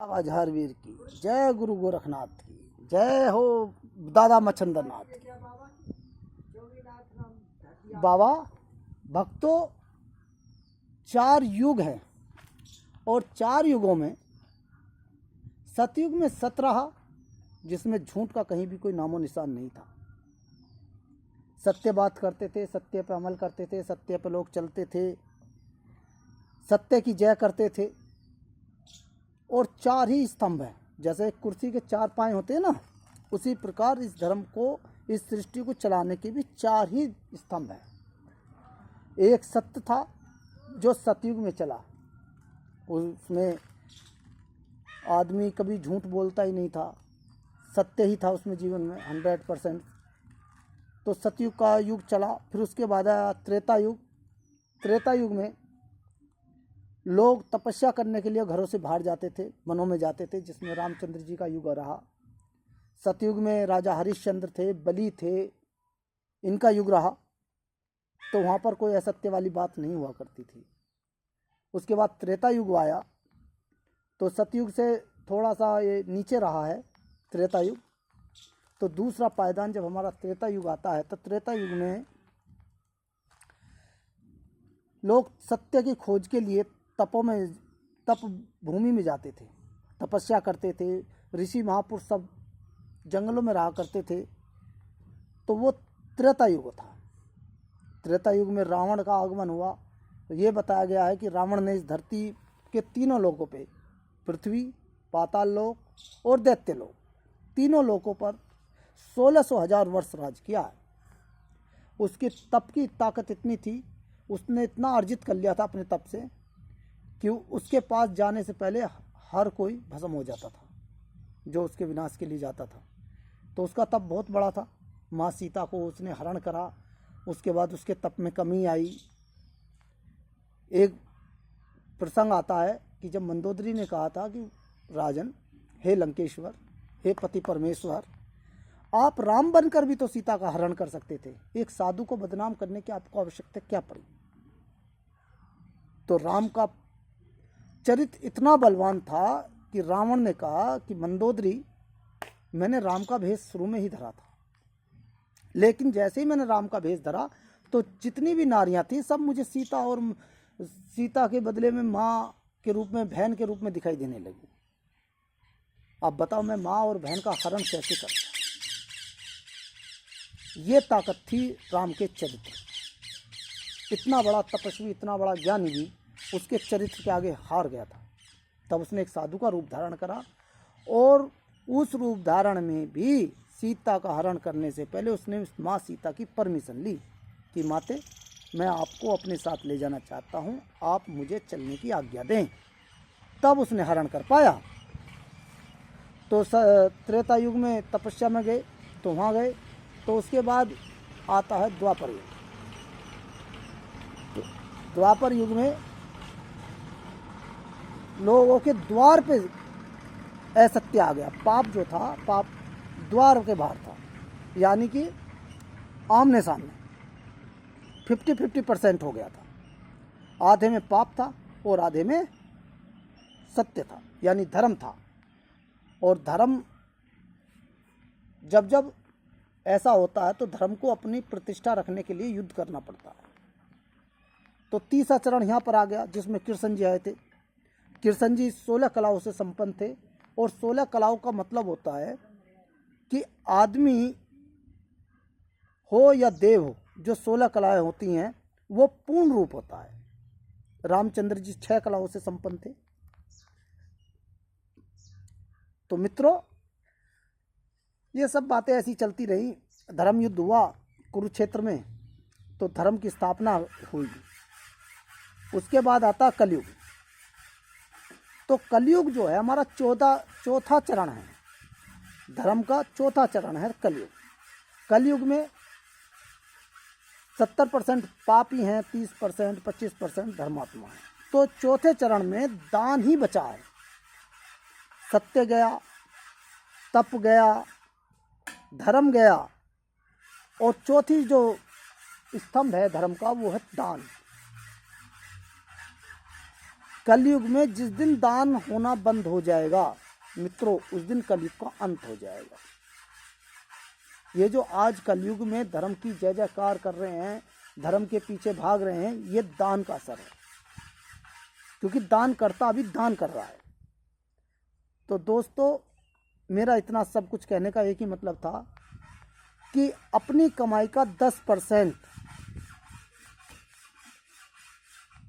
आवाज हरवीर की जय, गुरु गोरखनाथ की जय हो, दादा मच्छंदर नाथ की। बाबा भक्तों, 4 युग हैं और 4 युगों में सतयुग में सत रहा, जिसमें झूठ का कहीं भी कोई नामो निशान नहीं था। सत्य बात करते थे, सत्य पे अमल करते थे, सत्य पे लोग चलते थे, सत्य की जय करते थे। और 4 ही स्तंभ हैं, जैसे एक कुर्सी के 4 पाए होते हैं ना, उसी प्रकार इस धर्म को, इस सृष्टि को चलाने के भी 4 ही स्तंभ हैं। एक सत्य था जो सतयुग में चला, उसमें आदमी कभी झूठ बोलता ही नहीं था, सत्य ही था उसमें जीवन में 100%। तो सतयुग का युग चला। फिर उसके बाद आया त्रेता युग। त्रेता युग में लोग तपस्या करने के लिए घरों से बाहर जाते थे, वनों में जाते थे, जिसमें रामचंद्र जी का युग रहा। सतयुग में राजा हरिश्चंद्र थे, बलि थे, इनका युग रहा। तो वहाँ पर कोई असत्य वाली बात नहीं हुआ करती थी। उसके बाद त्रेता युग आया, तो सतयुग से थोड़ा सा ये नीचे रहा है त्रेता युग। तो दूसरा पायदान जब हमारा त्रेता युग आता है, तो त्रेता युग में लोग सत्य की खोज के लिए तप भूमि में जाते थे, तपस्या करते थे। ऋषि महापुरुष सब जंगलों में रहा करते थे। तो वो त्रेता युग था। त्रेता युग में रावण का आगमन हुआ। तो ये बताया गया है कि रावण ने इस धरती के 3 लोकों पे, पृथ्वी, पाताल लोक और दैत्य लोक, 3 लोकों पर 1600 वर्ष राज किया है। उसके तप की ताकत इतनी थी, उसने इतना अर्जित कर लिया था अपने तप से, कि उसके पास जाने से पहले हर कोई भस्म हो जाता था, जो उसके विनाश के लिए जाता था। तो उसका तप बहुत बड़ा था। माँ सीता को उसने हरण करा, उसके बाद उसके तप में कमी आई। एक प्रसंग आता है कि जब मंदोदरी ने कहा था कि राजन, हे लंकेश्वर, हे पति परमेश्वर, आप राम बनकर भी तो सीता का हरण कर सकते थे, एक साधु को बदनाम करने की आपको आवश्यकता क्या पड़ी? तो राम का चरित्र इतना बलवान था कि रावण ने कहा कि मंदोदरी, मैंने राम का भेष शुरू में ही धरा था, लेकिन जैसे ही मैंने राम का भेष धरा, तो जितनी भी नारियां थी सब मुझे सीता और सीता के बदले में माँ के रूप में, बहन के रूप में दिखाई देने लगी। अब बताओ, मैं माँ और बहन का हरण कैसे करता? ये ताकत थी राम के चरित्र। इतना बड़ा तपस्वी, इतना बड़ा ज्ञानी भी उसके चरित्र के आगे हार गया था। तब उसने एक साधु का रूप धारण करा, और उस रूप धारण में भी सीता का हरण करने से पहले उसने माँ सीता की परमिशन ली कि माते, मैं आपको अपने साथ ले जाना चाहता हूँ, आप मुझे चलने की आज्ञा दें। तब उसने हरण कर पाया। तो त्रेता युग में तपस्या में गए, तो वहाँ गए। तो उसके बाद आता है द्वापर युग। तो द्वापर युग में लोगों के द्वार पे असत्य आ गया। पाप जो था, पाप द्वार के बाहर था, यानी कि आमने सामने 50-50% हो गया था। आधे में पाप था और आधे में सत्य था, यानी धर्म था। और धर्म जब जब ऐसा होता है, तो धर्म को अपनी प्रतिष्ठा रखने के लिए युद्ध करना पड़ता है। तो तीसरा चरण यहाँ पर आ गया, जिसमें कृष्ण जी आए थे। कृष्ण जी 16 कलाओं से संपन्न थे, और 16 कलाओं का मतलब होता है कि आदमी हो या देव हो, जो 16 कलाएं होती हैं वो पूर्ण रूप होता है। रामचंद्र जी 6 कलाओं से संपन्न थे। तो मित्रों, ये सब बातें ऐसी चलती रही। धर्म युद्ध हुआ कुरुक्षेत्र में, तो धर्म की स्थापना हुई। उसके बाद आता कलयुग। तो कलयुग जो है हमारा चौथा चरण है, धर्म का चौथा चरण है कलयुग। कलयुग में 70% पापी हैं, 30%, 25% धर्मात्मा हैं। तो चौथे चरण में दान ही बचा है। सत्य गया, तप गया, धर्म गया, और चौथी जो स्तंभ है धर्म का, वो है दान। कलयुग में जिस दिन दान होना बंद हो जाएगा मित्रों, उस दिन कलयुग का अंत हो जाएगा। ये जो आज कलयुग में धर्म की जय जयकार कर रहे हैं, धर्म के पीछे भाग रहे हैं, ये दान का असर है, क्योंकि दान करता अभी दान कर रहा है। तो दोस्तों, मेरा इतना सब कुछ कहने का एक ही मतलब था कि अपनी कमाई का 10%